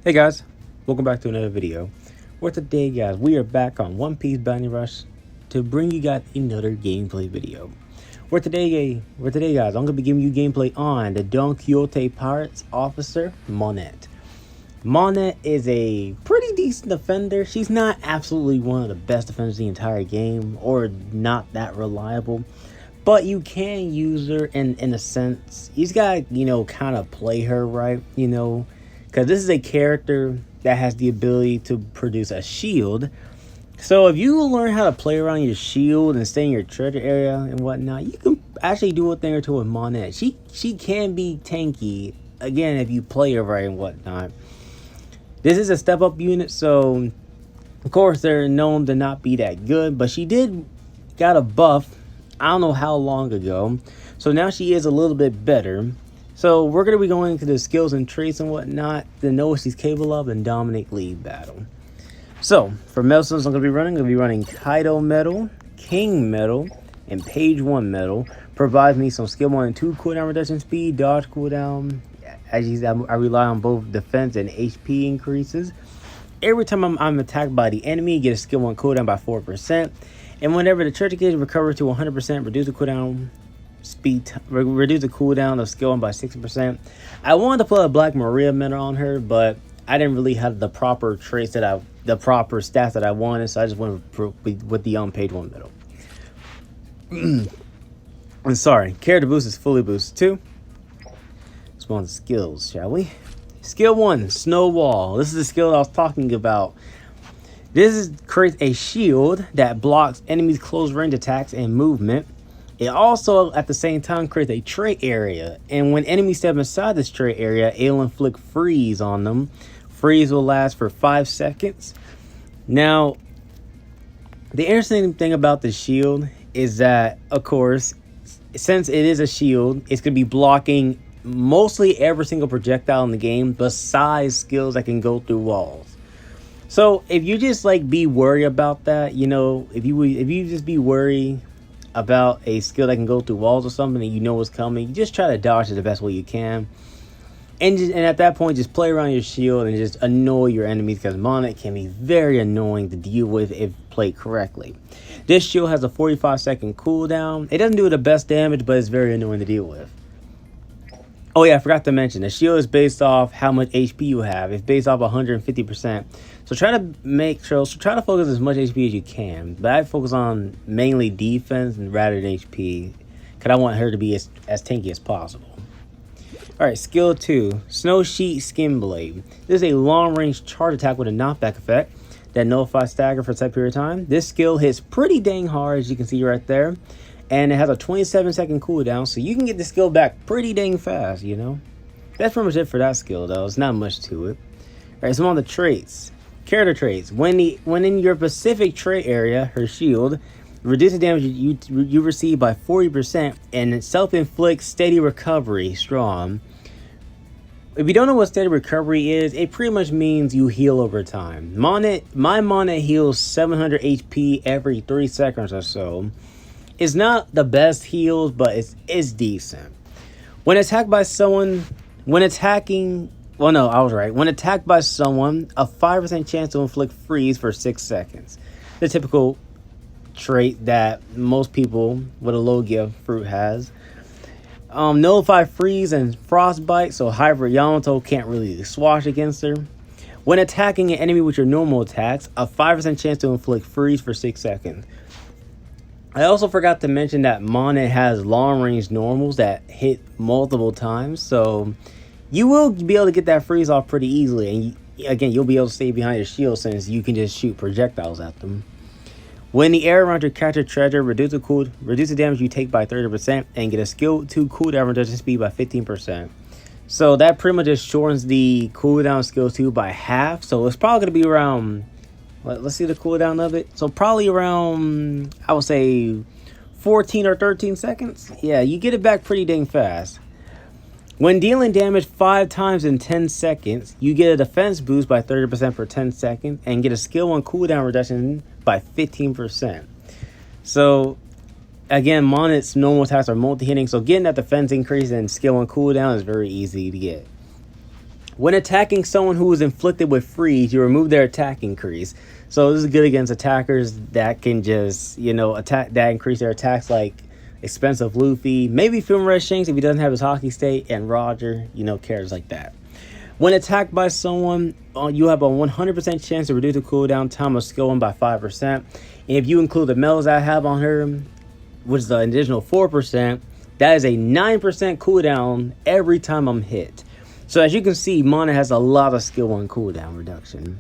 Hey guys, welcome back to another video. Where today guys, we are back on One Piece Bounty Rush to bring you guys another gameplay video. Where today guys, I'm going to be giving you gameplay on the Don Quixote Pirates officer, Monet. Monet is a pretty decent defender. She's not absolutely one of the best defenders in the entire game, or not that reliable. But you can use her in a sense. You just gotta, kind of play her right, because this is a character that has the ability to produce a shield. So if you learn how to play around your shield and stay in your treasure area and whatnot, you can actually do a thing or two with Monet. She can be tanky, again, if you play her right and whatnot. This is a step up unit, so of course they're known to not be that good, but she did got a buff, I don't know how long ago, so now she is a little bit better. So we're going to be going into the skills and traits and whatnot to know what she's capable of in Dominic League battle. So for medals I'm going to be running Kaido medal, King medal, and Page 1 medal. Provides me some skill 1 and 2 cooldown reduction speed, dodge cooldown. As you see, I rely on both defense and HP increases. Every time I'm attacked by the enemy, get a skill 1 cooldown by 4%. And whenever the treasure gauge recovers to 100%, reduce the cooldown of skill 1 by 60%. I wanted to put a Black Maria medal on her, but I didn't really have the proper traits the proper stats that I wanted, so I just went with the Page 1 medal. I'm sorry, character boost is fully boosted too. Let's go on to skills, shall we? Skill 1, Snow Wall. This is the skill I was talking about. This creates a shield that blocks enemies' close range attacks and movement. It also, at the same time, creates a trait area. And when enemies step inside this trait area, it'll inflict freeze on them. Freeze will last for 5 seconds. Now, the interesting thing about the shield is that, of course, since it is a shield, it's going to be blocking mostly every single projectile in the game besides skills that can go through walls. So if you just be worried about that, if you just be worried about a skill that can go through walls or something and you know what's coming, you just try to dodge it the best way you can. And at that point, just play around your shield and just annoy your enemies, because Monet can be very annoying to deal with if played correctly. This shield has a 45-second cooldown. It doesn't do the best damage, but it's very annoying to deal with. Oh yeah, I forgot to mention, the shield is based off how much HP you have. It's based off 150%. So try to focus as much HP as you can. But I focus on mainly defense rather than HP, because I want her to be as tanky as possible. Alright, skill 2, Snow Sheet Skin Blade. This is a long-range charge attack with a knockback effect that nullifies stagger for a set period of time. This skill hits pretty dang hard, as you can see right there. And it has a 27-second cooldown, so you can get the skill back pretty dang fast, That's pretty much it for that skill, though. It's not much to it. Alright, so on the traits. Character traits. When in your specific trait area, her shield, reduce the damage you receive by 40%, and it self-inflicts steady recovery strong. If you don't know what steady recovery is, it pretty much means you heal over time. My Monet heals 700 HP every 3 seconds or so. It's not the best heals, but it's decent. When attacked by someone, when attacked by someone, a 5% chance to inflict freeze for 6 seconds. The typical trait that most people with a low gift fruit has. Nullify freeze and frostbite, so Hybrid Yamato can't really swash against her. When attacking an enemy with your normal attacks, a 5% chance to inflict freeze for 6 seconds. I also forgot to mention that Monet has long range normals that hit multiple times, so you will be able to get that freeze off pretty easily, and again, you'll be able to stay behind your shield since you can just shoot projectiles at them. When the air around your captured treasure, reduce the damage you take by 30% and get a skill 2 cooldown reduction speed by 15%. So that pretty much just shortens the cooldown skill 2 by half. So it's probably going to be around, let's see the cooldown of it. So probably around, I would say 14 or 13 seconds. Yeah, you get it back pretty dang fast. When dealing damage 5 times in 10 seconds, you get a defense boost by 30% for 10 seconds and get a skill 1 cooldown reduction by 15%. So again, Monet's normal attacks are multi-hitting, so getting that defense increase and skill 1 cooldown is very easy to get. When attacking someone who is inflicted with freeze, you remove their attack increase. So this is good against attackers that can just, attack that increase their attacks, like expensive Luffy, maybe Film Red Shanks if he doesn't have his hockey state, and Roger, characters like that. When attacked by someone, you have a 100% chance to reduce the cooldown time of skill 1 by 5%. And if you include the medals I have on her, which is the additional 4%, that is a 9% cooldown every time I'm hit. So as you can see, Monet has a lot of skill 1 cooldown reduction.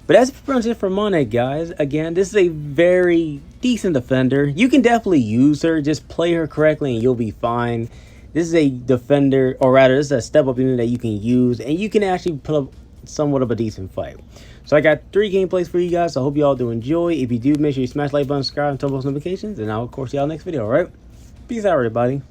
But that's pretty much it for Monet, guys. Again, this is a very decent defender. You can definitely use her. Just play her correctly and you'll be fine. This is a defender, or rather, this is a step-up unit that you can use. And you can actually put up somewhat of a decent fight. So I got 3 gameplays for you guys. So I hope you all do enjoy. If you do, make sure you smash the like button, subscribe, and turn on post notifications. And I'll, of course, see y'all next video, alright? Peace out, everybody.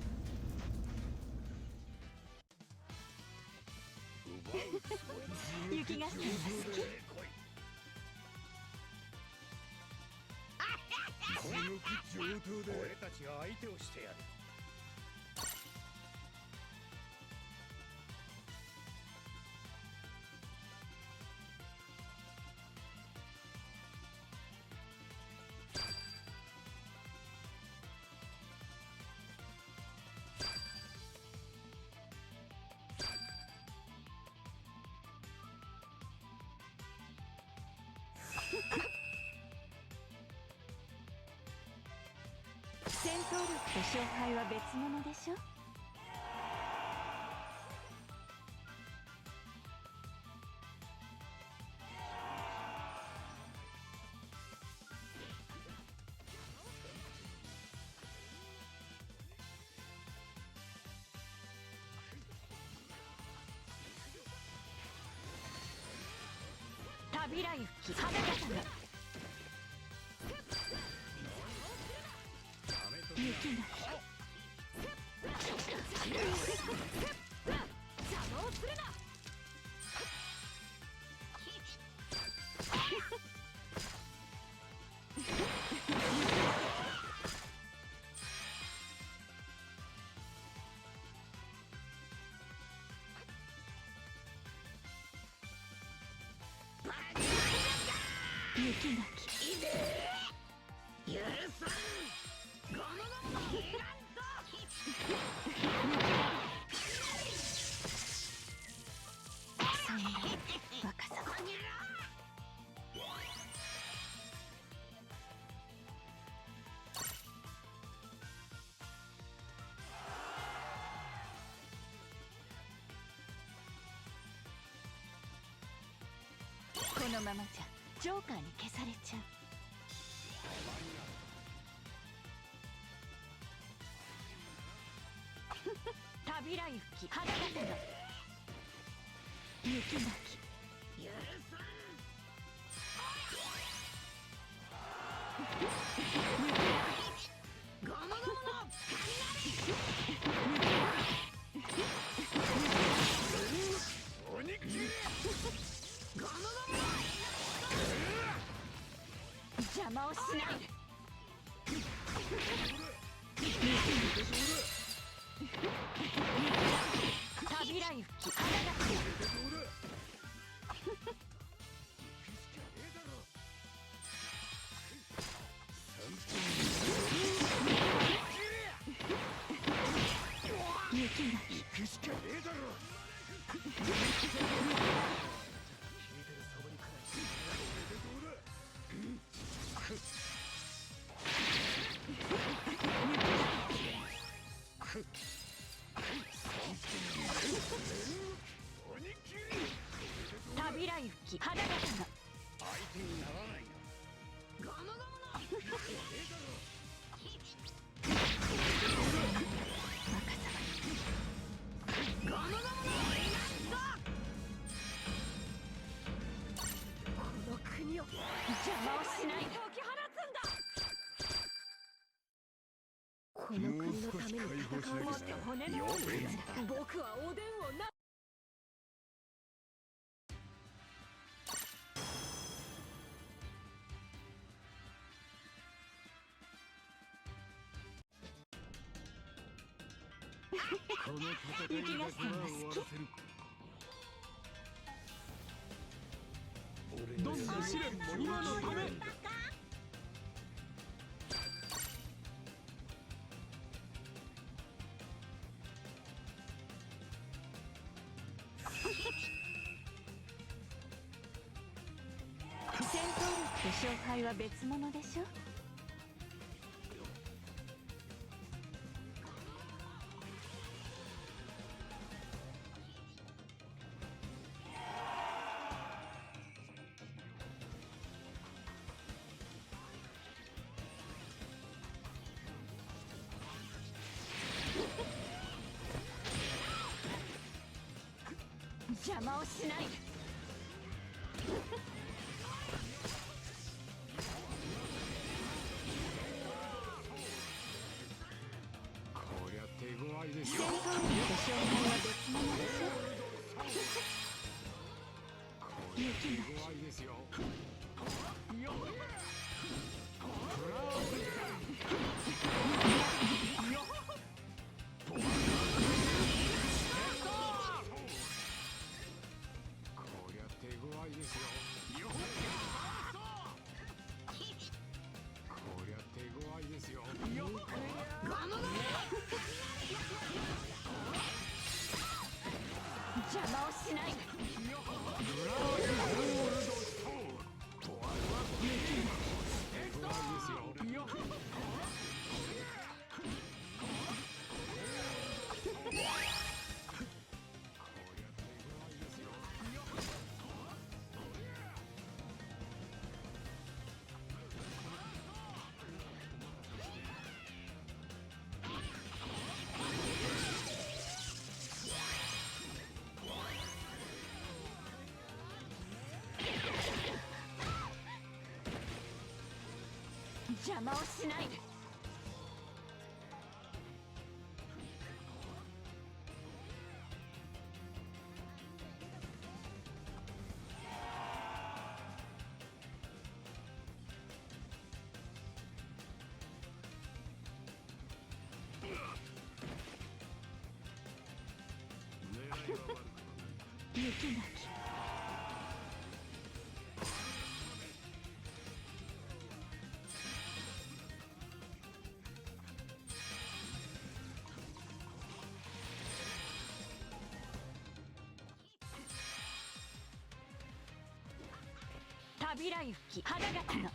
試練今のため。戦闘力と勝敗は別物でしょ。邪魔をしない。こりゃ手強いですよ。戦闘力と勝敗は別物でしょ。こりゃ手強いですよ。こりゃ手強いですよ。こりゃ手強いですよ。邪魔をしない。邪魔をしない。雪がきたびらゆき花形の海の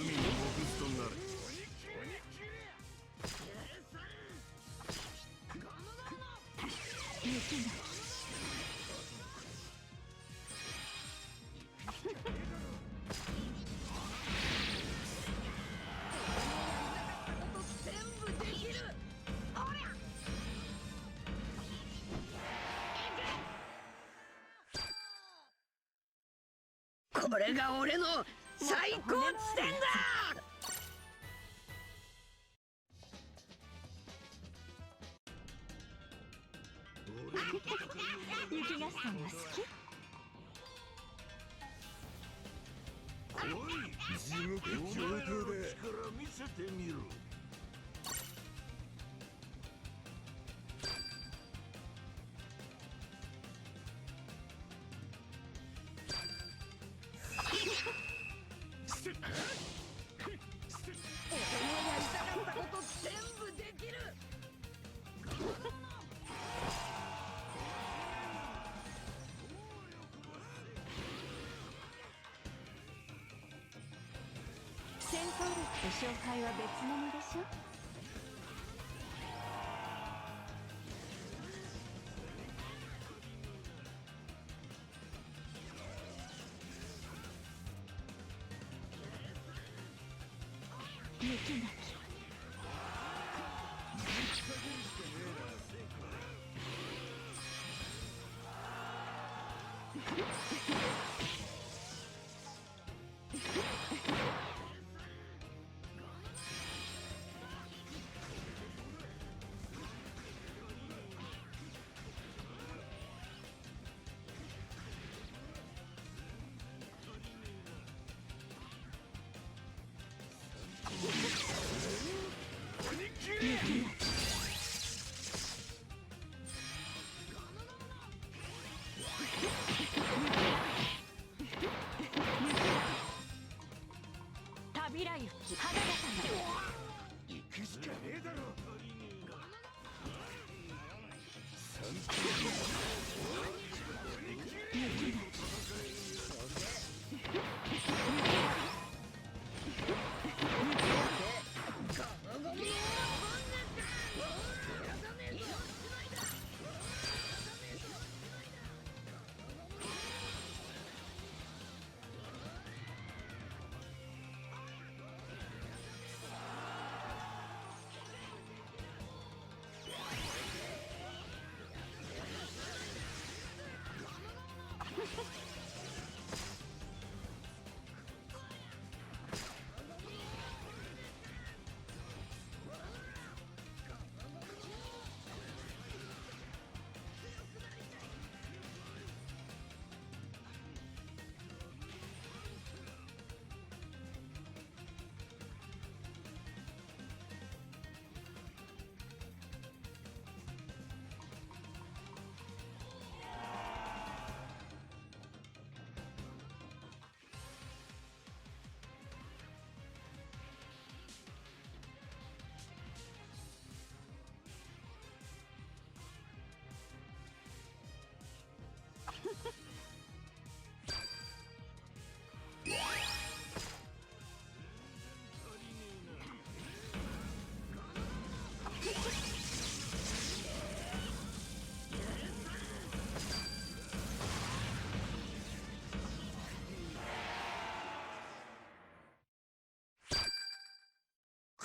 ボクスとなれ。雪がこれが俺の最高地点だ。雪合戦は好き。おい、地獄上等で力見せてみろ。俺のやりたかったこと全部できる。戦闘力と勝敗は別物でしょ。雪がき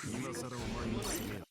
今さらお前に告げる。